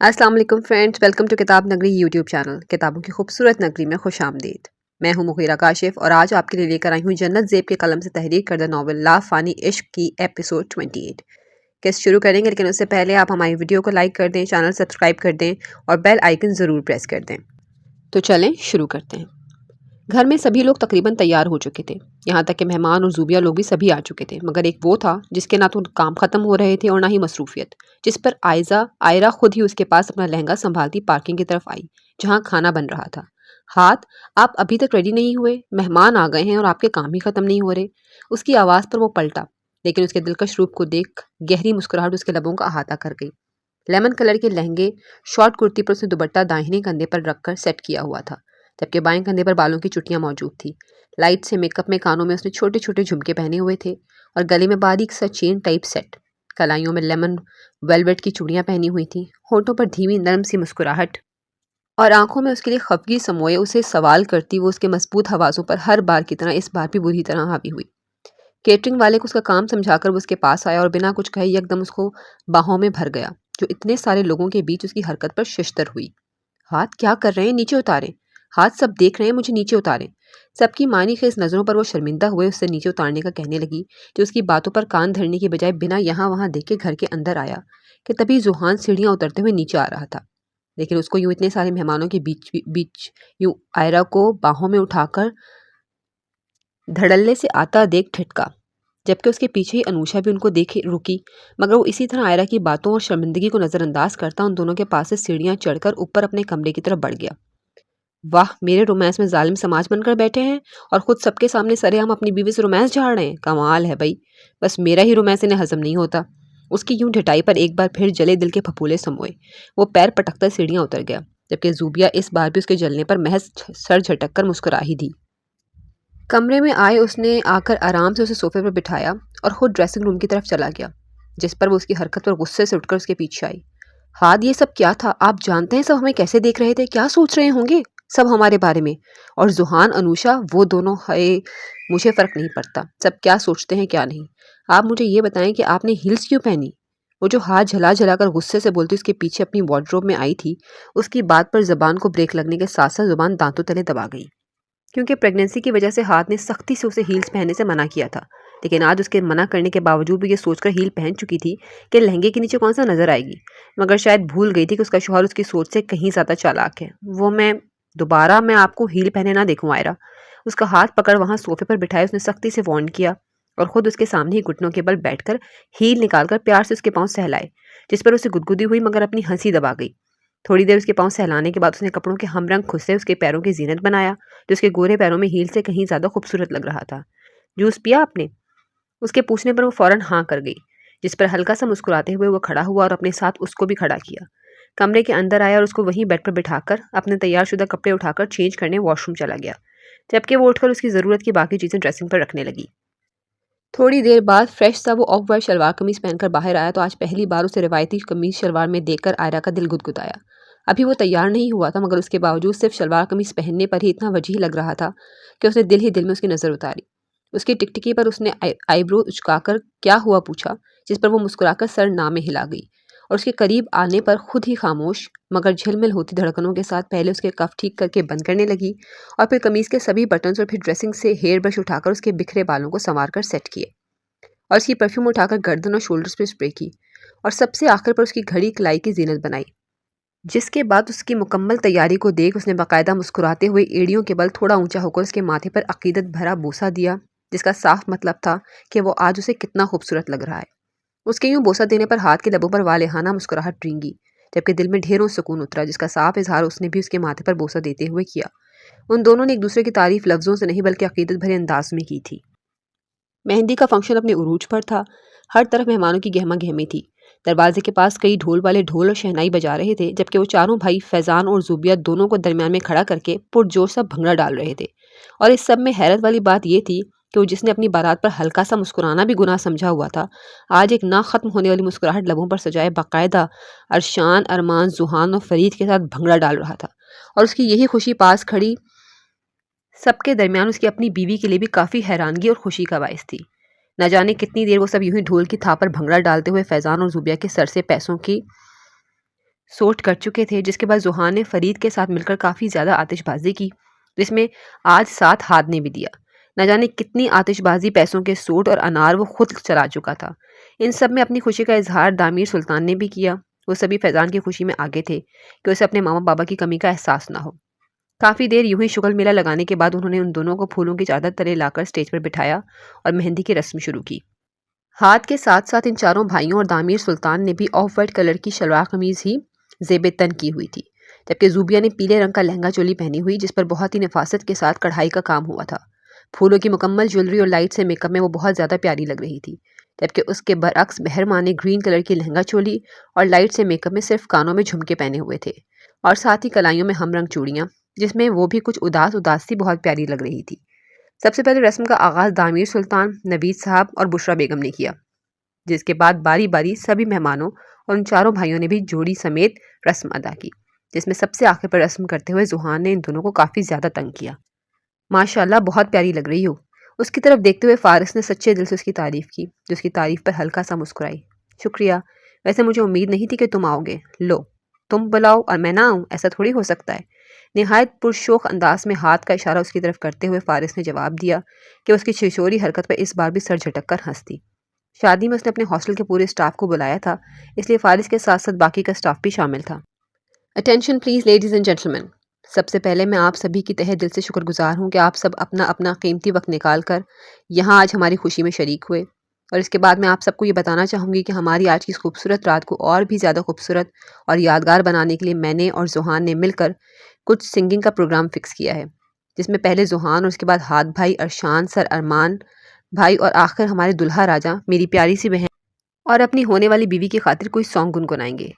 अस्सलाम वालेकुम friends, welcome to किताब नगरी यूट्यूब चैनल। किताबों की खूबसूरत नगरी में खुश आमदीद। मैं हूं मुगीरा काशिफ और आज आपके लिए लेकर आई हूं जन्नत ज़ेब के कलम से तहरीर करदा नावल ला फ़ानी इश्क की एपिसोड 28। किस शुरू करेंगे, लेकिन उससे पहले आप हमारी वीडियो को लाइक कर दें, चैनल सब्सक्राइब कर दें और बेल आइकन ज़रूर प्रेस कर दें। तो चलें शुरू करते हैं। घर में सभी लोग तकरीबन तैयार हो चुके थे, यहाँ तक कि मेहमान और ज़ूबिया लोग भी सभी आ चुके थे, मगर एक वो था जिसके ना तो काम ख़त्म हो रहे थे और ना ही मसरूफियत। जिस पर आयरा खुद ही उसके पास अपना लहंगा संभालती पार्किंग की तरफ आई, जहाँ खाना बन रहा था। हाथ, आप अभी तक रेडी नहीं हुए? मेहमान आ गए हैं और आपके काम ही ख़त्म नहीं हो रहे। उसकी आवाज़ पर वो पलटा, लेकिन उसके दिलकश रूप को देख गहरी मुस्कुराहट उसके लबों का अहाता कर गई। लेमन कलर के लहंगे शॉर्ट कुर्ती पर उसने दुपट्टा दाहिने कंधे पर रखकर सेट किया हुआ था, जबकि बाएं कंधे पर बालों की चुटियां मौजूद थी। लाइट से मेकअप में कानों में उसने छोटे छोटे झुमके पहने हुए थे और गले में बारीक सा चेन टाइप सेट। कलाइयों में लेमन वेलवेट की चूड़ियां पहनी हुई थी। होठों पर धीमी नरम सी मुस्कुराहट और आंखों में उसके लिए खफगी समोए उसे सवाल करती वो उसके मजबूत हवासों पर हर बार की तरह इस बार भी बुरी तरह हावी हुई। केटरिंग वाले को उसका काम समझाकर वो उसके पास आया और बिना कुछ कहे एकदम उसको बाहों में भर गया, जो इतने सारे लोगों के बीच उसकी हरकत पर शिश्तर हुई। हाथ, क्या कर रहे हैं? नीचे उतारें। हाथ, सब देख रहे हैं, मुझे नीचे उतारें। सबकी मानी खेज नजरों पर वो शर्मिंदा हुए उससे नीचे उतारने का कहने लगी, जो उसकी बातों पर कान धरने की बजाय बिना यहाँ वहां देखे घर के अंदर आया कि तभी जुहान सीढ़ियां उतरते हुए नीचे आ रहा था। लेकिन उसको यूं इतने सारे मेहमानों के बीच बीच यूं आयरा को बाहों में उठाकर धड़ल्ले से आता देख ठिठका, जबकि उसके पीछे ही अनुषा भी उनको देख रुकी। मगर वो इसी तरह आयरा की बातों और शर्मिंदगी को नजरअंदाज करता उन दोनों के पास से सीढ़ियां चढ़कर ऊपर अपने कमरे की तरफ बढ़ गया। वाह, मेरे रोमांस में जालिम समाज बनकर बैठे हैं और खुद सबके सामने सरेआम अपनी बीवी से रोमांस झाड़ रहे हैं। कमाल है भाई, बस मेरा ही रोमांस इन्हें हजम नहीं होता। उसकी यूं ढिठाई पर एक बार फिर जले दिल के फफूले समोए वो पैर पटककर सीढ़ियां उतर गया, जबकि जूबिया इस बार भी उसके जलने पर महज सर झटक कर मुस्कुरा ही दी। कमरे में आए उसने आकर आराम से उसे सोफे पर बिठाया और खुद ड्रेसिंग रूम की तरफ चला गया, जिस पर वो उसकी हरकत पर गुस्से से उठकर उसके पीछे आई। हाथ, ये सब क्या था? आप जानते हैं सब हमें कैसे देख रहे थे? क्या सोच रहे होंगे सब हमारे बारे में? और जुहान, अनुषा, वो दोनों, हाय, मुझे फर्क नहीं पड़ता सब क्या सोचते हैं क्या नहीं। आप मुझे ये बताएं कि आपने हील्स क्यों पहनी? वो जो हाथ झला झला कर गुस्से से बोलती उसके पीछे अपनी वार्डरोब में आई थी, उसकी बात पर जबान को ब्रेक लगने के साथ साथ जुबान दांतों तले दबा गई, क्योंकि प्रेगनेंसी की वजह से हाथ ने सख्ती से उसे हील्स पहनने से मना किया था। लेकिन आज उसके मना करने के बावजूद भी ये सोचकर हील पहन चुकी थी कि लहंगे के नीचे कौन सा नजर आएगी, मगर शायद भूल गई थी कि उसका शौहर उसकी सोच से कहीं ज़्यादा चालाक है। दोबारा मैं आपको हील पहने ना देखूं आयरा। उसका हाथ पकड़ वहां सोफे पर बिठाए उसने सख्ती से वार्न किया और खुद उसके सामने ही घुटनों के बल बैठकर हील निकालकर प्यार से उसके पाँव सहलाए, जिस पर उसे गुदगुदी हुई मगर अपनी हंसी दबा गई। थोड़ी देर उसके पाँव सहलाने के बाद उसने कपड़ों के हमरंग खुस्से उसके पैरों की जीनत बनाया, जो उसके गोरे पैरों में हील से कहीं ज़्यादा खूबसूरत लग रहा था। जूस पिया आपने? उसके पूछने पर वो फौरन हाँ कर गई, जिस पर हल्का सा मुस्कुराते हुए वो खड़ा हुआ और अपने साथ उसको भी खड़ा किया। कमरे के अंदर आया और उसको वहीं बेड पर बिठाकर अपने तैयारशुदा कपड़े उठाकर चेंज करने वॉशरूम चला गया, जबकि वो उठकर उसकी ज़रूरत की बाकी चीज़ें ड्रेसिंग पर रखने लगी। थोड़ी देर बाद फ्रेश सा वो ऑफ वाइट शलवार कमीज पहनकर बाहर आया तो आज पहली बार उसे रिवायती कमीज शलवार में देखकर आयरा का दिल गुदगुदाया। अभी वो तैयार नहीं हुआ था, मगर उसके बावजूद सिर्फ शलवार कमीज पहनने पर ही इतना वजीह लग रहा था कि उसने दिल ही दिल में उसकी नज़र उतारी। उसकी टिकटिकी पर उसने आईब्रो उचकाकर क्या हुआ पूछा, जिस पर वो मुस्कुराकर सर ना में हिला गई और उसके करीब आने पर खुद ही खामोश मगर झिलमिल होती धड़कनों के साथ पहले उसके कफ ठीक करके बंद करने लगी और फिर कमीज के सभी बटन्स और फिर ड्रेसिंग से हेयर ब्रश उठाकर उसके बिखरे बालों को संवार कर सेट किए और उसकी परफ्यूम उठाकर गर्दन और शोल्डर्स पे स्प्रे की और सबसे आखिर पर उसकी घड़ी कलाई की जीनत बनाई। जिसके बाद उसकी मुकम्मल तैयारी को देख उसने बाकायदा मुस्कुराते हुए एड़ियों के बल थोड़ा ऊंचा होकर उसके माथे पर अकीदत भरा बोसा दिया, जिसका साफ मतलब था कि वो आज उसे कितना खूबसूरत लग रहा है। उसके यूं बोसा देने पर हाथ के लबों पर वालेहाना मुस्कुराहट रेंगी, जबकि दिल में ढेरों सुकून उतरा, जिसका साफ इजहार उसने भी उसके माथे पर बोसा देते हुए किया। उन दोनों ने एक दूसरे की तारीफ लफ्जों से नहीं बल्कि अकीदत भरे अंदाज में की थी। मेहंदी का फंक्शन अपने उरूज पर था। हर तरफ मेहमानों की गहमा गहमी थी। दरवाजे के पास कई ढोल वाले ढोल और शहनाई बजा रहे थे, जबकि वो चारों भाई फैजान और जुबिया दोनों को दरमियान में खड़ा करके पुरजोर सा भंगड़ा डाल रहे थे। और इस सब में हैरत वाली बात यह थी कि वो जिसने अपनी बारात पर हल्का सा मुस्कुराना भी गुनाह समझा हुआ था, आज एक ना खत्म होने वाली मुस्कुराहट लबों पर सजाए बाकायदा अरशान, अरमान, जुहान और फरीद के साथ भंगड़ा डाल रहा था। और उसकी यही खुशी पास खड़ी सबके दरमियान उसकी अपनी बीवी के लिए भी काफ़ी हैरानगी और खुशी का बायस थी। न जाने कितनी देर वो सब यूं ही ढोल की थाप पर भंगड़ा डालते हुए फैजान और जुबिया के सर से पैसों की सोट कर चुके थे, जिसके बाद जुहान ने फरीद के साथ मिलकर काफ़ी ज़्यादा आतिशबाजी की, जिसमें आज साथ हाथ ने भी दिया। न जाने कितनी आतिशबाजी, पैसों के सूट और अनार वो खुद चला चुका था। इन सब में अपनी खुशी का इजहार दामिर सुल्तान ने भी किया। वो सभी फैज़ान की खुशी में आगे थे कि उसे अपने मामा बाबा की कमी का एहसास ना हो। काफ़ी देर यूं ही शुगल मेला लगाने के बाद उन्होंने उन दोनों को फूलों की चादर तले लाकर स्टेज पर बिठाया और मेहंदी की रस्म शुरू की। हाथ के साथ साथ इन चारों भाइयों और दामिर सुल्तान ने भी ऑफ वाइट कलर की शलवार कमीज ही जेब तन की हुई थी, जबकि जूबिया ने पीले रंग का लहंगा चोली पहनी हुई, जिस पर बहुत ही नफासत के साथ कढ़ाई का काम हुआ था। फूलों की मुकम्मल ज्वेलरी और लाइट से मेकअप में वो बहुत ज़्यादा प्यारी लग रही थी, जबकि उसके बरअक्स बहरमा ने ग्रीन कलर की लहंगा चोली और लाइट से मेकअप में सिर्फ कानों में झुमके पहने हुए थे और साथ ही कलाइयों में हमरंग चूड़ियाँ, जिसमें वो भी कुछ उदास उदास सी बहुत प्यारी लग रही थी। सबसे पहले रस्म का आगाज़ दामिर सुल्तान, नवीद साहब और बुशरा बेगम ने किया, जिसके बाद बारी बारी सभी मेहमानों और उन चारों भाइयों ने भी जोड़ी समेत रस्म अदा की, जिसमें सबसे आखिर पर रस्म करते हुए जुहान ने इन दोनों को काफ़ी ज़्यादा तंग किया। माशाल्लाह, बहुत प्यारी लग रही हो। उसकी तरफ देखते हुए फारिस ने सच्चे दिल से उसकी तारीफ़ की, जो उसकी तारीफ़ पर हल्का सा मुस्कुराई। शुक्रिया, वैसे मुझे उम्मीद नहीं थी कि तुम आओगे। लो, तुम बुलाओ और मैं ना आऊँ, ऐसा थोड़ी हो सकता है। निहायत पुरशोख अंदाज में हाथ का इशारा उसकी तरफ करते हुए फारिस ने जवाब दिया कि उसकी छिछोरी हरकत पर इस बार भी सर झटक कर हंस दी। शादी में उसने अपने हॉस्टल के पूरे स्टाफ को बुलाया था, इसलिए फारिस के साथ साथ बाकी का स्टाफ भी शामिल था। Attention please ladies and gentleman. सबसे पहले मैं आप सभी की तहे दिल से शुक्रगुजार हूँ कि आप सब अपना अपना कीमती वक्त निकाल कर यहाँ आज हमारी खुशी में शरीक हुए। और इसके बाद मैं आप सबको ये बताना चाहूँगी कि हमारी आज की इस खूबसूरत रात को और भी ज़्यादा खूबसूरत और यादगार बनाने के लिए मैंने और जुहान ने मिलकर कुछ सिंगिंग का प्रोग्राम फ़िक्स किया है, जिसमें पहले जुहान और उसके बाद हाथ भाई, अरशान सर, अरमान भाई और आखिर हमारे दुल्हा राजा, मेरी प्यारी सी बहन और अपनी होने वाली बीवी की खातिर कोई सॉन्ग गुनगुनाएंगे।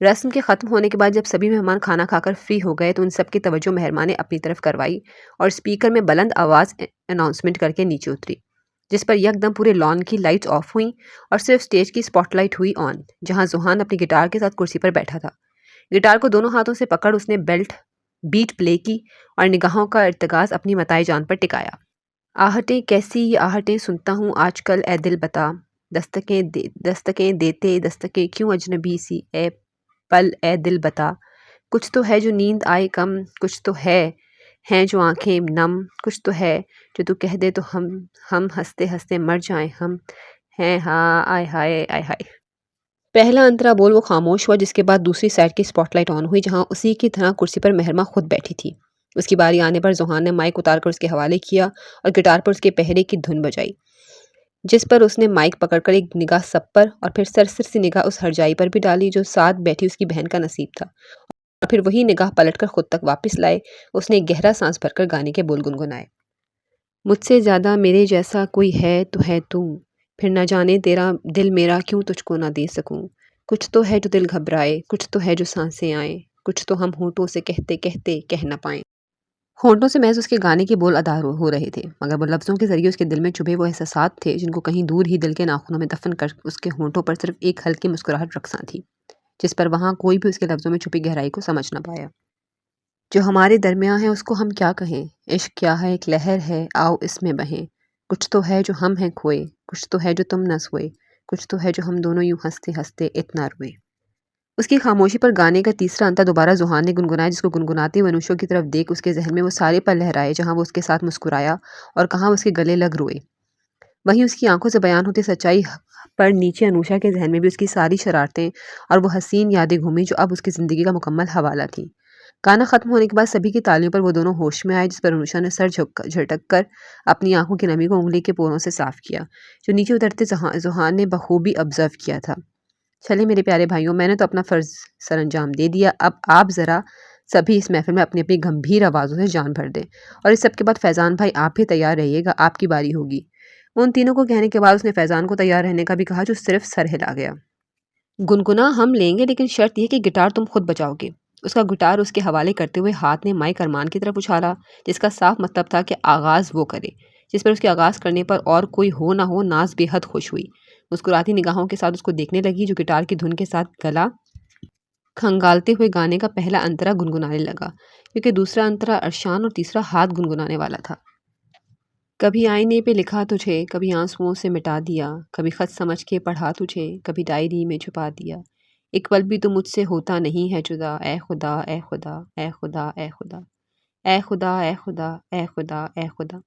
रस्म के ख़त्म होने के बाद जब सभी मेहमान खाना खाकर फ्री हो गए तो उन सब की तवज्जो मेहरमा ने अपनी तरफ करवाई और स्पीकर में बुलंद आवाज़ अनाउंसमेंट करके नीचे उतरी, जिस पर यकदम पूरे लॉन की लाइट्स ऑफ हुई और सिर्फ स्टेज की स्पॉटलाइट हुई ऑन, जहां जुहान अपनी गिटार के साथ कुर्सी पर बैठा था। गिटार को दोनों हाथों से पकड़ उसने बीट प्ले की और निगाहों का इर्तिकाज़ अपनी मताए जान पर टिकाया। आहटें कैसी ये आहटें सुनता हूँ आजकल, ए दिल बता, दस्तकें देते दस्तकें क्यों अजनबी सी, ए पल ए दिल बता, कुछ तो है जो नींद आए कम, कुछ तो है हैं जो आंखें नम, कुछ तो है जो तू कह दे तो हम हंसते हंसते मर जाएं हम, हैं हाँ आय हाय आय हाय। पहला अंतरा बोल वो खामोश हुआ, जिसके बाद दूसरी साइड की स्पॉटलाइट ऑन हुई, जहां उसी की तरह कुर्सी पर मेहरमा खुद बैठी थी। उसकी बारी आने पर जुहान ने माइक उतारकर उसके हवाले किया और गिटार पर उसके पहरे की धुन बजाई, जिस पर उसने माइक पकड़कर एक निगाह सब पर और फिर सरसर सी निगाह उस हरजाई पर भी डाली जो साथ बैठी उसकी बहन का नसीब था, और फिर वही निगाह पलटकर खुद तक वापस लाए उसने एक गहरा सांस भरकर गाने के बोल गुनगुनाए। मुझसे ज़्यादा मेरे जैसा कोई है तो है तू, फिर न जाने तेरा दिल मेरा क्यों तुझको ना दे सकूं, कुछ तो है जो दिल घबराए, कुछ तो है जो सांसें आए, कुछ तो हम होठों से कहते कहते कह न पाएं। होंठों से महज उसके गाने के बोल अदा हो रहे थे, मगर वो लफ्ज़ों के ज़रिए उसके दिल में चुभे वो एहसासात थे जिनको कहीं दूर ही दिल के नाखूनों में दफन कर उसके होंठों पर सिर्फ एक हल्की मुस्कुराहट रखसा थी, जिस पर वहाँ कोई भी उसके लफ्ज़ों में छुपी गहराई को समझ न पाया। जो हमारे दरमियाँ है उसको हम क्या कहें, इश्क क्या है एक लहर है आओ इसमें बहें, कुछ तो है जो हम हैं खोए, कुछ तो है जो तुम न सोए, कुछ तो है जो हम दोनों यूं हंसते हंसते इतना रोए। उसकी खामोशी पर गाने का तीसरा अंतर दोबारा जुहान ने गुनगुनाया, जिसको गुनगुनाते हुए अनुषो की तरफ देख उसके जहन में वो सारे पल लहराए जहाँ वो उसके साथ मुस्कुराया और कहाँ उसके गले लग रोए। वहीं उसकी आंखों से बयान होती सच्चाई पर नीचे अनुषा के जहन में भी उसकी सारी शरारतें और वो हसीन यादें घूमी जो अब उसकी ज़िंदगी का मुकम्मल हवाला थी। गाना खत्म होने के बाद सभी की तालियों पर वो दोनों होश में आए, जिस पर अनुषा ने सर झटक कर अपनी आंखों की नमी को उंगली के पोरों से साफ किया, जो नीचे उतरते जुहान ने बखूबी ऑब्जर्व किया था। चले मेरे प्यारे भाइयों, मैंने तो अपना फ़र्ज़ सरअंजाम दे दिया, अब आप ज़रा सभी इस महफ़िल में अपनी अपनी गंभीर आवाज़ों से जान भर दें और इस सब के बाद फैज़ान भाई आप भी तैयार रहिएगा, आपकी बारी होगी। उन तीनों को कहने के बाद उसने फैज़ान को तैयार रहने का भी कहा, जो सिर्फ सर हिला गया। गुनगुना हम लेंगे, लेकिन शर्त यह कि गिटार तुम खुद बजाओगे। उसका गिटार उसके हवाले करते हुए हाथ ने माइक अरमान की तरफ उछाला, जिसका साफ मतलब था कि आगाज़ वो करे, जिस पर उसके आगाज़ करने पर और कोई हो ना हो नाज बेहद खुश हुई। मुस्कुराती निगाहों के साथ उसको देखने लगी, जो गिटार की धुन के साथ गला खंगालते हुए गाने का पहला अंतरा गुनगुनाने लगा, क्योंकि दूसरा अंतरा अरशान और तीसरा हाथ गुनगुनाने वाला था। कभी आईने पे लिखा तुझे, कभी आंसुओं से मिटा दिया, कभी खत समझ के पढ़ा तुझे, कभी डायरी में छुपा दिया, एक पल भी तो मुझसे होता नहीं है जुदा, ए खुदा ए खुदा ए खुदा ए खुदा ए खुदा ए खुदा ए खुदा ए खुदा।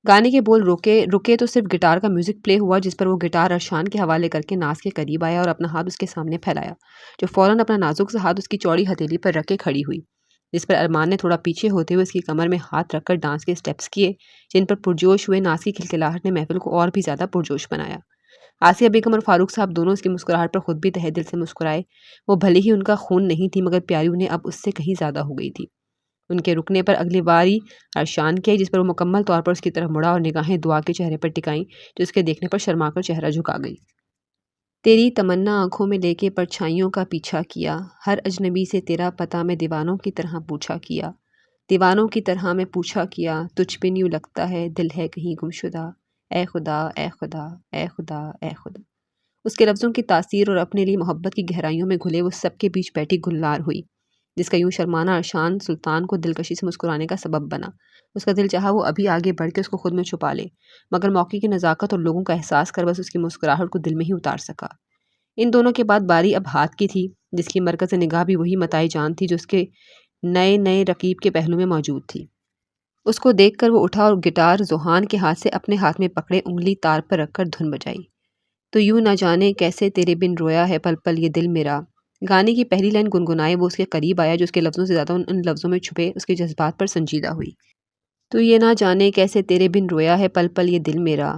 गाने के बोल रुके रुके तो सिर्फ गिटार का म्यूजिक प्ले हुआ, जिस पर वो गिटार अरशान के हवाले करके नाज के करीब आया और अपना हाथ उसके सामने फैलाया, जो फौरन अपना नाजुक सा हाथ उसकी चौड़ी हथेली पर रख के खड़ी हुई, जिस पर अरमान ने थोड़ा पीछे होते हुए उसकी कमर में हाथ रखकर डांस के स्टेप्स किए, जिन पर पुरजोश हुए नाज की खिलखिलाहट ने महफिल को और भी ज़्यादा पुरजोश बनाया। आसिया बेगम और फारूक साहब दोनों उसकी मुस्कुराहट पर खुद भी तहे दिल से मुस्कुराए। वो भले ही उनका खून नहीं थी, मगर प्यारी उन्हें अब उससे कहीं ज़्यादा हो गई थी। उनके रुकने पर अगली बारी अरशान की आई, जिस पर वो मुकम्मल तौर पर उसकी तरफ मुड़ा और निगाहें दुआ के चेहरे पर टिकाईं, जो उसके देखने पर शर्माकर चेहरा झुका गई। तेरी तमन्ना आंखों में लेके परछाइयों का पीछा किया, हर अजनबी से तेरा पता मैं दीवानों की तरह पूछा किया, दीवानों की तरह मैं पूछा किया, तुझ पे यूं लगता है दिल है कहीं गुमशुदा, ए खुदा ए खुदा ए खुदा ए खुदा। उसके लफ्ज़ों की तासीर और अपने लिए मोहब्बत की गहराइयों में घुले वो सबके बीच बैठी गुलनार हुई, जिसका यूं शर्माना अरशान सुल्तान को दिलकशी से मुस्कुराने का सबब बना। उसका दिल चाहा वो अभी आगे बढ़ के उसको खुद में छुपा ले, मगर मौके की नज़ाकत और लोगों का एहसास कर बस उसकी मुस्कुराहट को दिल में ही उतार सका। इन दोनों के बाद बारी अब हाथ की थी, जिसकी मरकज़ निगाह भी वही मताई जान थी जो उसके नए नए रकीब के पहलू में मौजूद थी। उसको देखकर वो उठा और गिटार जोहान के हाथ से अपने हाथ में पकड़े उंगली तार पर रखकर धुन बजाई। तो यूं न जाने कैसे तेरे बिन रोया है पल पल ये दिल मेरा। गाने की पहली लाइन गुनगुनाए वो उसके करीब आया, जो उसके लफ्ज़ों से ज़्यादा उन लफ्ज़ों में छुपे उसके जज्बात पर संजीदा हुई। तो ये ना जाने कैसे तेरे बिन रोया है पल पल ये दिल मेरा,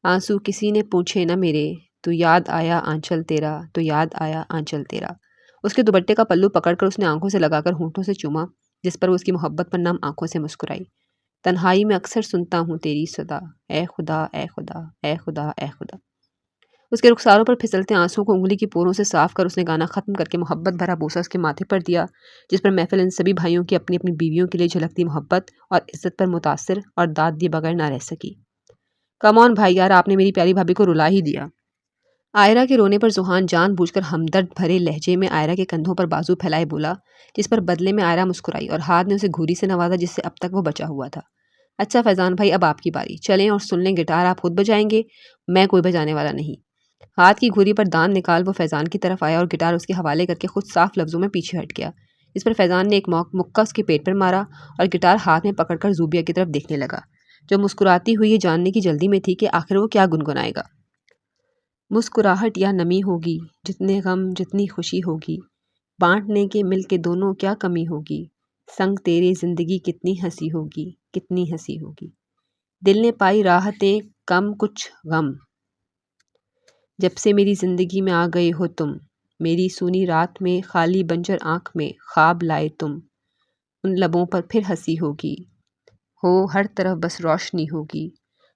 आंसू किसी ने पूछे न मेरे, तो याद आया आंचल तेरा, तो याद आया आंचल तेरा। उसके दुपट्टे का पल्लू पकड़कर उसने आंखों से लगाकर होंठों से चूमा, जिस पर वो उसकी मोहब्बत पर नम आंखों से मुस्कुराई। तन्हाई में अक्सर सुनता हूँ तेरी सदा, ए खुदा ए खुदा ए खुदा ए खुदा। उसके रुखसारों पर फिसलते आंसुओं को उंगली की पोरों से साफ कर उसने गाना खत्म करके मोहब्बत भरा बोसा उसके माथे पर दिया, जिस पर महफिल इन सभी भाइयों की अपनी अपनी बीवियों के लिए झलकती मोहब्बत और इज्जत पर मुतासिर और दाद दिए बगैर ना रह सकी। कम ऑन भाई यार, आपने मेरी प्यारी भाभी को रुला ही दिया। आयरा के रोने पर जुहान जानबूझकर हमदर्द भरे लहजे में आयरा के कंधों पर बाजू फैलाए बोला, जिस पर बदले में आयरा मुस्कुराई और हाथ ने उसे घूरी से नवाजा जिससे अब तक वो बचा हुआ था। अच्छा फैजान भाई, अब आपकी बारी, चलें और सुन लें। गिटार आप खुद बजाएंगे, मैं कोई बजाने वाला नहीं। हाथ की घुरी पर दान निकाल वो फैजान की तरफ आया और गिटार उसके हवाले करके खुद साफ लफ्जों में पीछे हट गया, जिस पर फैजान ने एक मुक्का उसके पेट पर मारा और गिटार हाथ में पकड़कर जूबिया की तरफ देखने लगा, जो मुस्कुराती हुई ये जानने की जल्दी में थी कि आखिर वो क्या गुनगुनाएगा। मुस्कुराहट या नमी होगी, जितने गम जितनी खुशी होगी, बांटने के मिल के दोनों क्या कमी होगी, संग तेरे जिंदगी कितनी हंसी होगी, कितनी हंसी होगी। दिल ने पाई राहतें कम कुछ गम, जब से मेरी ज़िंदगी में आ गए हो तुम, मेरी सूनी रात में खाली बंजर आँख में ख्वाब लाए तुम, उन लबों पर फिर हंसी होगी, हो हर तरफ बस रोशनी होगी,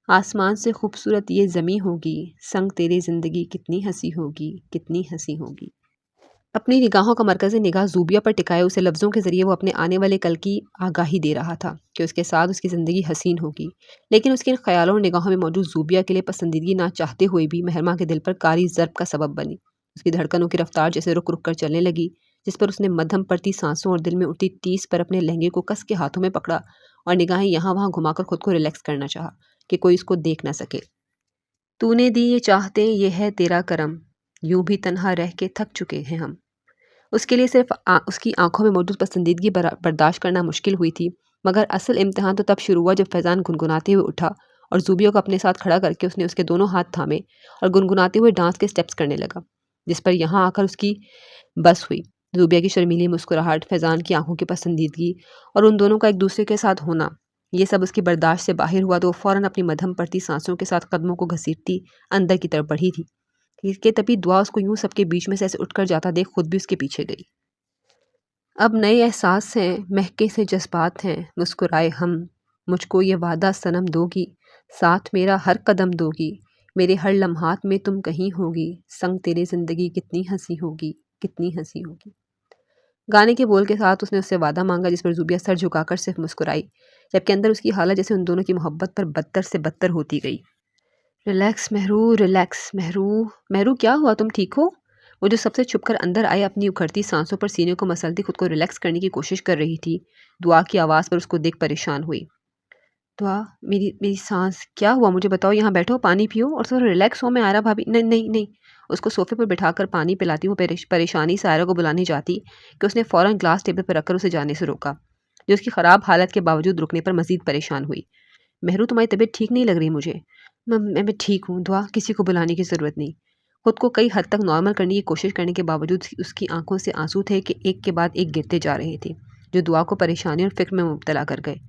आसमान से खूबसूरत ये ज़मीं होगी, संग तेरी ज़िंदगी कितनी हंसी होगी, कितनी हंसी होगी। अपनी निगाहों का मरकज़ निगाह ज़ूबिया पर टिकाए उसे लफ्ज़ों के ज़रिए वो अपने आने वाले कल की आगाही दे रहा था कि उसके साथ उसकी ज़िंदगी हसीन होगी। लेकिन उसके इन ख्यालों और निगाहों में मौजूद ज़ूबिया के लिए पसंदीदगी ना चाहते हुए भी महरमा के दिल पर कारी ज़र्ब का सबब बनी। उसकी धड़कनों की रफ्तार जैसे रुक रुक कर चलने लगी, जिस पर उसने मध्यम पड़ती सांसों और दिल में उठती टीस पर अपने लहंगे को कस के हाथों में पकड़ा और निगाहें यहाँ वहाँ घुमाकर खुद को रिलैक्स करना चाहा कि कोई उसको देख ना सके। तूने दी ये चाहते ये है तेरा करम, यूं भी तन्हा रह के थक चुके हैं हम। उसके लिए सिर्फ उसकी आंखों में मौजूद पसंदीदगी बर्दाश्त करना मुश्किल हुई थी, मगर असल इम्तिहान तो तब शुरू हुआ जब फैज़ान गुनगुनाते हुए उठा और ज़ूबिया को अपने साथ खड़ा करके उसने उसके दोनों हाथ थामे और गुनगुनाते हुए डांस के स्टेप्स करने लगा, जिस पर यहाँ आकर उसकी बस हुई। ज़ूबिया की शर्मीली मुस्कुराहट, फैज़ान की आंखों की पसंदीदगी और उन दोनों का एक दूसरे के साथ होना, ये सब उसकी बर्दाश्त से बाहर हुआ तो वो फ़ौरन अपनी मध्यम पड़ती सांसों के साथ कदमों को घसीटती अंदर की तरफ बढ़ी थी कि तभी दुआ उसको यूं सबके बीच में से ऐसे उठकर जाता देख खुद भी उसके पीछे गई। अब नए एहसास हैं, महके से जज्बात हैं, मुस्कुराए हम, मुझको ये वादा सनम दोगी, साथ मेरा हर कदम दोगी, मेरे हर लम्हात में तुम कहीं होगी, संग तेरे ज़िंदगी कितनी हंसी होगी, कितनी हंसी होगी। गाने के बोल के साथ उसने उससे वादा मांगा, जिस पर ज़ूबिया सर झुकाकर सिर्फ मुस्कुराई, जबकि अंदर उसकी हालत जैसे उन दोनों की मोहब्बत पर बदतर से बदतर होती गई। Relax महरू, relax महरू। महरू क्या हुआ, तुम ठीक हो? वो जो सबसे छुपकर अंदर आए अपनी उखड़ती सांसों पर सीने को मसलती खुद को रिलैक्स करने की कोशिश कर रही थी, दुआ की आवाज़ पर उसको देख परेशान हुई। दुआ, मेरी मेरी सांस, क्या हुआ मुझे बताओ, यहाँ बैठो, पानी पियो और थोड़ा रिलैक्स हो। मैं आयरा भाभी, नहीं नहीं नहीं। उसको सोफे पर बिठाकर पानी पिलाती हूँ। परेशानी से आयरा को बुलाने जाती कि उसने फ़ौरन ग्लास टेबल पर रखकर उसे जाने से रोका, जो उसकी ख़राब हालत के बावजूद रुकने पर मज़ीद परेशान हुई। मेहरू, तुम्हारी तबीयत ठीक नहीं लग रही मुझे। मैं ठीक हूँ दुआ, किसी को बुलाने की ज़रूरत नहीं। खुद को कई हद तक नॉर्मल करने की कोशिश करने के बावजूद उसकी आंखों से आंसू थे कि एक के बाद एक गिरते जा रहे थे, जो दुआ को परेशानी और फिक्र में मुब्तला कर गए।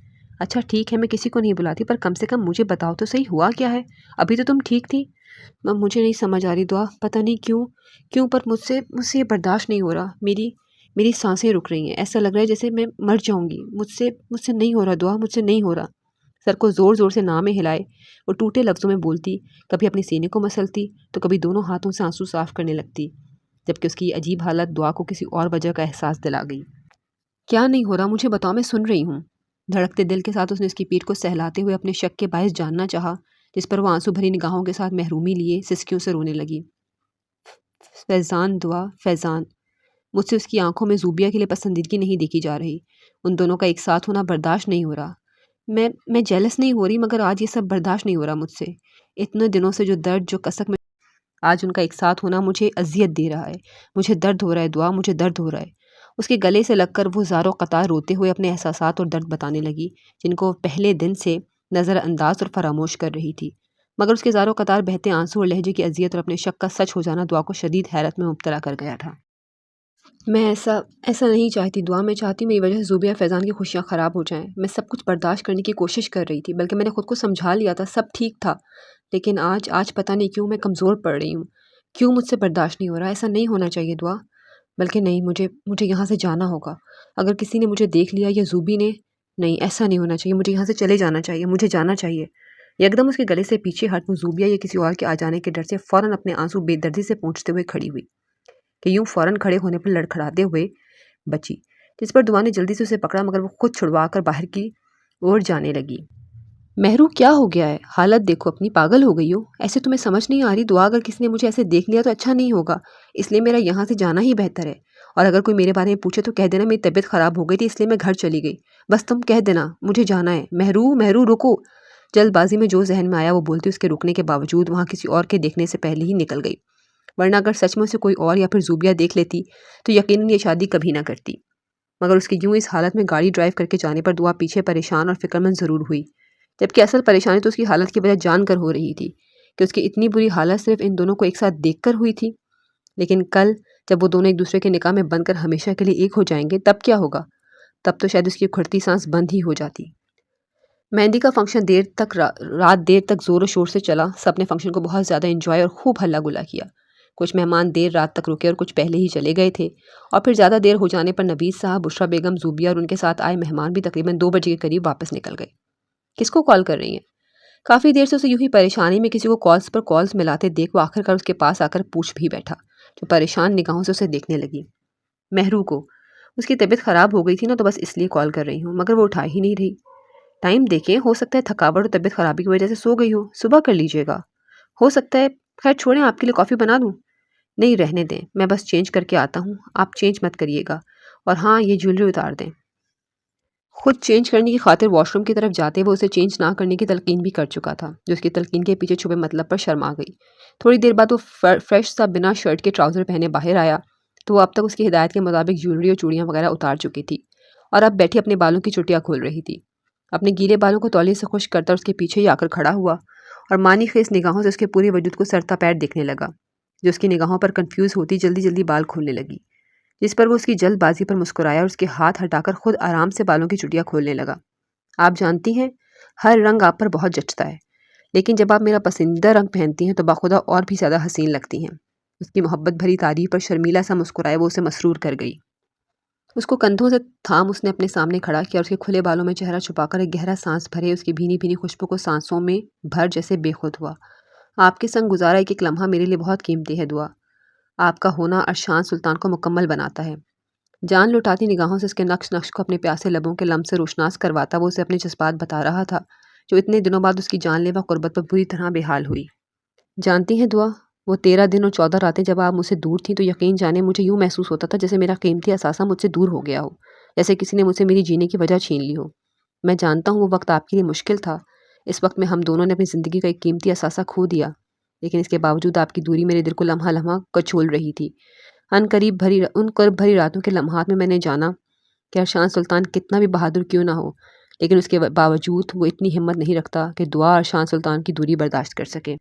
अच्छा ठीक है, मैं किसी को नहीं बुलाती, पर कम से कम मुझे बताओ तो सही, हुआ क्या है? अभी तो तुम ठीक थी। मुझे नहीं समझ आ रही दुआ, पता नहीं क्यों क्यों पर मुझसे मुझसे ये बर्दाश्त नहीं हो रहा। मेरी मेरी सांसें रुक रही हैं, ऐसा लग रहा है जैसे मैं मर जाऊंगी। मुझसे मुझसे नहीं हो रहा दुआ, मुझसे नहीं हो रहा। सर को ज़ोर ज़ोर से ना में हिलाए और टूटे लफ्ज़ों में बोलती, कभी अपने सीने को मसलती तो कभी दोनों हाथों से आंसू साफ करने लगती, जबकि उसकी ये अजीब हालत दुआ को किसी और वजह का एहसास दिला गई। क्या नहीं हो रहा मुझे बताओ, मैं सुन रही हूँ। धड़कते दिल के साथ उसने उसकी पीठ को सहलाते हुए अपने शक के बायस जानना चाहा, जिस पर वो आंसू भरी निगाहों के साथ महरूमी लिए सिसकियों से रोने लगी। फैज़ान दुआ, फैज़ान। मुझसे उसकी आंखों में ज़ूबिया के लिए पसंदीदगी नहीं देखी जा रही। उन दोनों का एक साथ होना बर्दाश्त नहीं हो रहा। मैं जेलस नहीं हो रही, मगर आज ये सब बर्दाश्त नहीं हो रहा मुझसे। इतने दिनों से जो दर्द, जो कसक में आज उनका एक साथ होना मुझे अजियत दे रहा है। मुझे दर्द हो रहा है दुआ, मुझे दर्द हो रहा है। उसके गले से लगकर वो ज़ारो कतार रोते हुए अपने एहसासात और दर्द बताने लगी, जिनको वो पहले दिन से नज़रअंदाज और फरामोश कर रही थी। मगर उसके ज़ारो कतार बहते आंसू और लहजे की अजियत और अपने शक का सच हो जाना दुआ को शदीद हैरत में मुब्तला कर गया था। मैं ऐसा ऐसा नहीं चाहती दुआ, मैं चाहती मेरी वजह से ज़ुबिया फैज़ान की खुशियाँ ख़राब हो जाएं। मैं सब कुछ बर्दाश्त करने की कोशिश कर रही थी, बल्कि मैंने खुद को समझा लिया था, सब ठीक था। लेकिन आज आज पता नहीं क्यों मैं कमज़ोर पड़ रही हूँ। क्यों मुझसे बर्दाश्त नहीं हो रहा? ऐसा नहीं होना चाहिए दुआ। बल्कि नहीं, मुझे मुझे यहाँ से जाना होगा। अगर किसी ने मुझे देख लिया या ज़ूबी ने, नहीं, ऐसा नहीं होना चाहिए। मुझे यहाँ से चले जाना चाहिए, मुझे जाना चाहिए। एकदम उसके गले से पीछे हट वो ज़ूबिया या किसी और के आ जाने के डर से फ़ौरन अपने आंसू बेदर्दी से पोंछते हुए खड़ी हुई, कि यूं फ़ौरन खड़े होने पर लड़खड़ाते हुए बची, जिस पर दुआ ने जल्दी से उसे पकड़ा, मगर वो खुद छुड़वा कर बाहर की ओर जाने लगी। मेहरू, क्या हो गया है? हालत देखो अपनी, पागल हो गई हो? ऐसे तुम्हें समझ नहीं आ रही दुआ? अगर किसी ने मुझे ऐसे देख लिया तो अच्छा नहीं होगा, इसलिए मेरा यहाँ से जाना ही बेहतर है। और अगर कोई मेरे बारे में पूछे तो कह देना मेरी तबीयत ख़राब हो गई थी, इसलिए मैं घर चली गई। बस तुम कह देना मुझे जाना है। मेहरू, मेहरू रुको। जल्दबाजी में जो जहन में आया वो बोलती उसके रुकने के बावजूद वहाँ किसी और के देखने से पहले ही निकल गई, वरना अगर सच में उसे कोई और या फिर ज़ूबिया देख लेती तो यकीनन ये शादी कभी ना करती। मगर उसकी यूं इस हालत में गाड़ी ड्राइव करके जाने पर दुआ पीछे परेशान और फिक्रमंद ज़रूर हुई, जबकि असल परेशानी तो उसकी हालत की वजह जानकर हो रही थी कि उसकी इतनी बुरी हालत सिर्फ इन दोनों को एक साथ देखकर हुई थी। लेकिन कल जब वो दोनों एक दूसरे के निकाह में बनकर हमेशा के लिए एक हो जाएंगे, तब क्या होगा? तब तो शायद उसकी उखड़ती सांस बंद ही हो जाती। मेहंदी का फंक्शन रात देर तक ज़ोर शोर से चला। सबने फंक्शन को बहुत ज़्यादा एंजॉय और खूब हल्ला गुल्ला किया। कुछ मेहमान देर रात तक रुके और कुछ पहले ही चले गए थे। और फिर ज़्यादा देर हो जाने पर नबीस साहब, बुशरा बेगम, ज़ूबिया और उनके साथ आए मेहमान भी तकरीबन 2 बजे के करीब वापस निकल गए। किसको कॉल कर रही हैं? काफ़ी देर से उसे यूं ही परेशानी में किसी को कॉल्स पर कॉल्स मिलाते देख वो आखिरकार उसके पास आकर पूछ भी बैठा, जो परेशान निगाहों से उसे देखने लगी। मेहरू को। उसकी तबीयत ख़राब हो गई थी ना, तो बस इसलिए कॉल कर रही हूँ। मगर वो उठा ही नहीं रही। टाइम देखें, हो सकता है थकावट और तबीयत खराबी की वजह से सो गई हो, सुबह कर लीजिएगा। हो सकता है, खैर छोड़ें, आपके लिए कॉफ़ी बना दूँ? नहीं, रहने दें, मैं बस चेंज करके आता हूँ, आप चेंज मत करिएगा। और हाँ, ये ज्वेलरी उतार दें। खुद चेंज करने की खातिर वॉशरूम की तरफ जाते वो उसे चेंज ना करने की तलकीन भी कर चुका था, जो उसकी तलकीन के पीछे छुपे मतलब पर शर्मा गई। थोड़ी देर बाद वो फ्रेश सा बिना शर्ट के ट्राउज़र पहने बाहर आया, तो वो अब तक उसकी हिदायत के मुताबिक ज्वेलरी और चूड़ियाँ वगैरह उतार चुकी थी और अब बैठी अपने बालों की चुटियाँ खोल रही थी। अपने गीले बालों को तौलिए से खुश करता उसके पीछे ही आकर खड़ा हुआ और मानी खेस निगाहों से उसके पूरे वजूद को सरता पैर देखने लगा, जो उसकी निगाहों पर कंफ्यूज होती जल्दी जल्दी बाल खोलने लगी, जिस पर वो उसकी जल्दबाजी पर मुस्कुराया और उसके हाथ हटाकर खुद आराम से बालों की चुटियाँ खोलने लगा। आप जानती हैं, हर रंग आप पर बहुत जचता है, लेकिन जब आप मेरा पसंदीदा रंग पहनती हैं तो बाखुदा और भी ज़्यादा हसीन लगती हैं। उसकी मोहब्बत भरी तारीफ पर शर्मीला सा मुस्कुराए वो उसे मसरूर कर गई। उसको कंधों से थाम उसने अपने सामने खड़ा किया और उसके खुले बालों में चेहरा छुपाकर एक गहरा सांस भरे उसकी भीनी भीनी खुशबू को सांसों में भर जैसे बेखुद हुआ। आपके संग गुजारा एक एक लम्हा मेरे लिए बहुत कीमती है दुआ। आपका होना अरशान सुल्तान को मुकम्मल बनाता है। जान लुटाती निगाहों से उसके नक्श नक्श को अपने प्यासे लबों के लम्ब से रोशनास करवाता वो उसे अपने जज्बात बता रहा था, जो इतने दिनों बाद उसकी जानलेवा कुर्बत पर बुरी तरह बेहाल हुई। जानती हैं दुआ, वो 13 दिन और 14 रातें जब आप मुझसे दूर थी तो यकीन जाने मुझे यूँ महसूस होता था जैसे मेरा कीमती असासा मुझसे दूर हो गया हो, जैसे किसी ने मुझसे मेरी जीने की वजह छीन ली हो। मैं जानता हूँ वो वक्त आपके लिए मुश्किल था। इस वक्त में हम दोनों ने अपनी ज़िंदगी का एक कीमती असासा खो दिया, लेकिन इसके बावजूद आपकी दूरी मेरे दिल को लम्हा-लम्हा कचोल रही थी। उन कर्ब भरी रातों के लम्हात में मैंने जाना कि अरशान सुल्तान कितना भी बहादुर क्यों ना हो, लेकिन उसके बावजूद वो इतनी हिम्मत नहीं रखता कि दुआ अरशान सुल्तान की दूरी बर्दाश्त कर सके।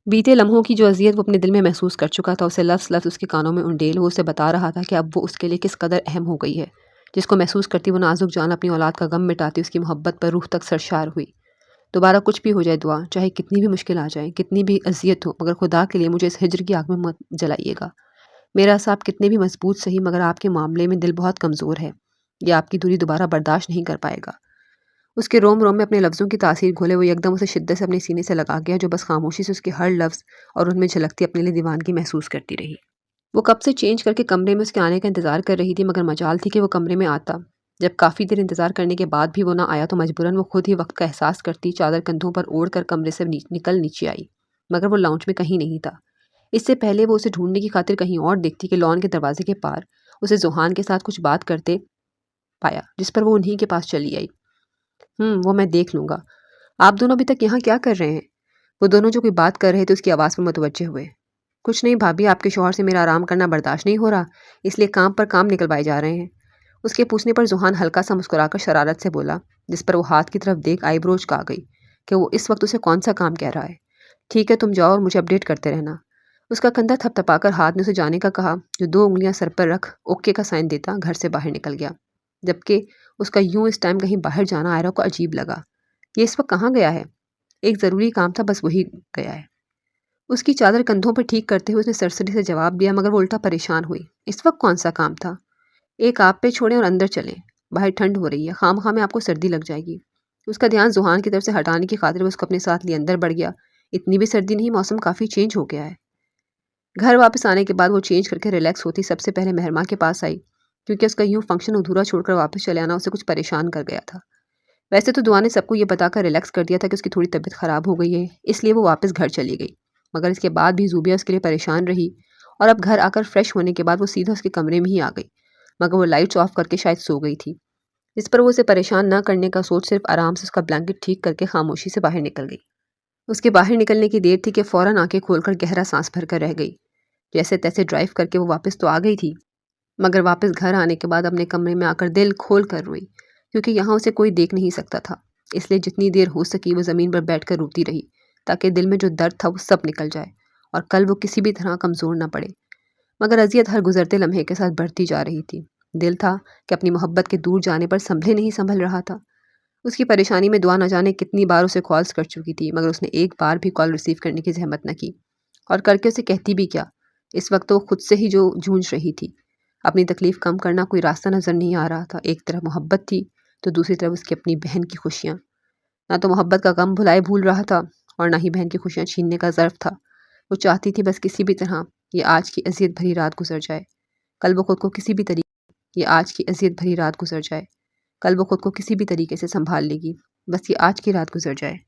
बीते लम्हों की जो अज़ियत वो अपने दिल में महसूस कर चुका था, उसे लफ्ज़ लफ्ज़ उसके कानों में उंडेल वो उसे बता रहा था कि अब वो उसके लिए किस कदर अहम हो गई है। जिसको महसूस करती वो नाजुक जान अपनी औलाद का गम मिटाती उसकी मोहब्बत पर रूह तक सरशार हुई। दोबारा कुछ भी हो जाए दुआ, चाहे कितनी भी मुश्किल आ जाए, कितनी भी अज़ियत हो, मगर खुदा के लिए मुझे इस हिज्र की आग में मत जलाइएगा। मेरा साहब कितने भी मजबूत सही, मगर आपके मामले में दिल बहुत कमज़ोर है। ये आपकी दूरी दोबारा बर्दाश्त नहीं कर पाएगा। उसके रोम रोम में अपने लफ्ज़ों की तासीर घोले वो एकदम उसे शिद्दत से अपने सीने से लगा गया, जो बस खामोशी से उसके हर लफ्ज़ और उनमें झलकती अपने लिए दीवानगी महसूस करती रही। वो कब से चेंज करके कमरे में उसके आने का इंतज़ार कर रही थी, मगर मजाल थी कि वो कमरे में आता। जब काफ़ी देर इंतज़ार करने के बाद भी वो ना आया, तो मजबूरन वो खुद ही वक्त का एहसास करती चादर कंधों पर ओढ़ कर कमरे से निकल नीचे आई, मगर वो लाउंज में कहीं नहीं था। इससे पहले वो उसे ढूंढने की खातिर कहीं और देखती कि लॉन के दरवाजे के पार उसे जुहान के साथ कुछ बात करते पाया, जिस पर वो उन्हीं के पास चली आई। वो मैं देख लूँगा। आप दोनों अभी तक यहाँ क्या कर रहे हैं? वो दोनों जो कोई बात कर रहे थे उसकी आवाज़ पर मुतवज्जे हुए। कुछ नहीं भाभी, आपके शौहर से मेरा आराम करना बर्दाश्त नहीं हो रहा, इसलिए काम पर काम निकलवाए जा रहे हैं। उसके पूछने पर जुहान हल्का सा मुस्कुराकर शरारत से बोला, जिस पर वो हाथ की तरफ देख आईब्रोज का गई कि वो इस वक्त उसे कौन सा काम कह रहा है। ठीक है, तुम जाओ और मुझे अपडेट करते रहना। उसका कंधा थपथपाकर हाथ ने उसे जाने का कहा, जो 2 उंगलियां सर पर रख ओके का साइन देता घर से बाहर निकल गया। जबकि उसका यूं इस टाइम कहीं बाहर जाना आयरा को अजीब लगा। ये इस वक्त कहाँ गया है? एक ज़रूरी काम था, बस वही गया है। उसकी चादर कंधों पर ठीक करते हुए उसने सरसरी से जवाब दिया, मगर वो उल्टा परेशान हुई। इस वक्त कौन सा काम था? एक आप पे छोड़ें और अंदर चलें। बाहर ठंड हो रही है, खामखा में आपको सर्दी लग जाएगी। उसका ध्यान जुहान की तरफ से हटाने की खातिर वो उसको अपने साथ लिए अंदर बढ़ गया। इतनी भी सर्दी नहीं, मौसम काफ़ी चेंज हो गया है। घर वापस आने के बाद वो चेंज करके रिलैक्स होती सबसे पहले मेहरमा के पास आई, क्योंकि उसका यूं फंक्शन अधूरा छोड़कर वापस चले आना उसे कुछ परेशान कर गया था। वैसे तो दुआ ने सबको ये बताकर रिलैक्स कर दिया था कि उसकी थोड़ी तबीयत ख़राब हो गई है, इसलिए वो वापस घर चली गई। मगर इसके बाद भी ज़ूबिया उसके लिए परेशान रही, और अब घर आकर फ्रेश होने के बाद वो सीधा उसके कमरे में ही आ गई, मगर वो लाइट्स ऑफ करके शायद सो गई थी। इस पर वो उसे परेशान न करने का सोच सिर्फ आराम से उसका ब्लैंकेट ठीक करके खामोशी से बाहर निकल गई। उसके बाहर निकलने की देर थी कि फ़ौरन आंखें खोलकर गहरा सांस भर कर रह गई। जैसे तैसे ड्राइव करके वो वापस तो आ गई थी, मगर वापस घर आने के बाद अपने कमरे में आकर दिल खोल कर रोई, क्योंकि यहाँ उसे कोई देख नहीं सकता था। इसलिए जितनी देर हो सकी वो ज़मीन पर बैठकर रोती रही, ताकि दिल में जो दर्द था वो सब निकल जाए और कल वो किसी भी तरह कमज़ोर ना पड़े। मगर अजियत हर गुजरते लम्हे के साथ बढ़ती जा रही थी। दिल था कि अपनी मोहब्बत के दूर जाने पर संभले नहीं संभल रहा था। उसकी परेशानी में दुआ न जाने कितनी बार उसे कॉल्स कर चुकी थी, मगर उसने एक बार भी कॉल रिसीव करने की जहमत न की, और करके उसे कहती भी क्या। इस वक्त तो खुद से ही जो जूझ रही थी। अपनी तकलीफ़ कम करना कोई रास्ता नज़र नहीं आ रहा था। एक तरफ मोहब्बत थी, तो दूसरी तरफ उसकी अपनी बहन की खुशियाँ। ना तो मोहब्बत का गम भूल रहा था, और ना ही बहन की खुशियाँ छीनने का ज़र्फ़ था। वो चाहती थी बस किसी भी तरह ये आज की अज़ियत भरी रात गुजर जाए। कल वो खुद को किसी भी तरीके ये आज की अज़ियत भरी रात गुजर जाए। कल वो खुद को किसी भी तरीके से सँभाल लेगी। बस ये आज की रात गुजर जाए।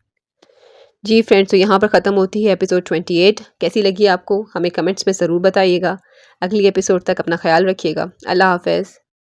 जी फ्रेंड्स, तो यहाँ पर ख़त्म होती है एपिसोड 28। कैसी लगी आपको हमें कमेंट्स में ज़रूर बताइएगा। अगली एपिसोड तक अपना ख्याल रखिएगा। अल्लाह हाफ़िज़।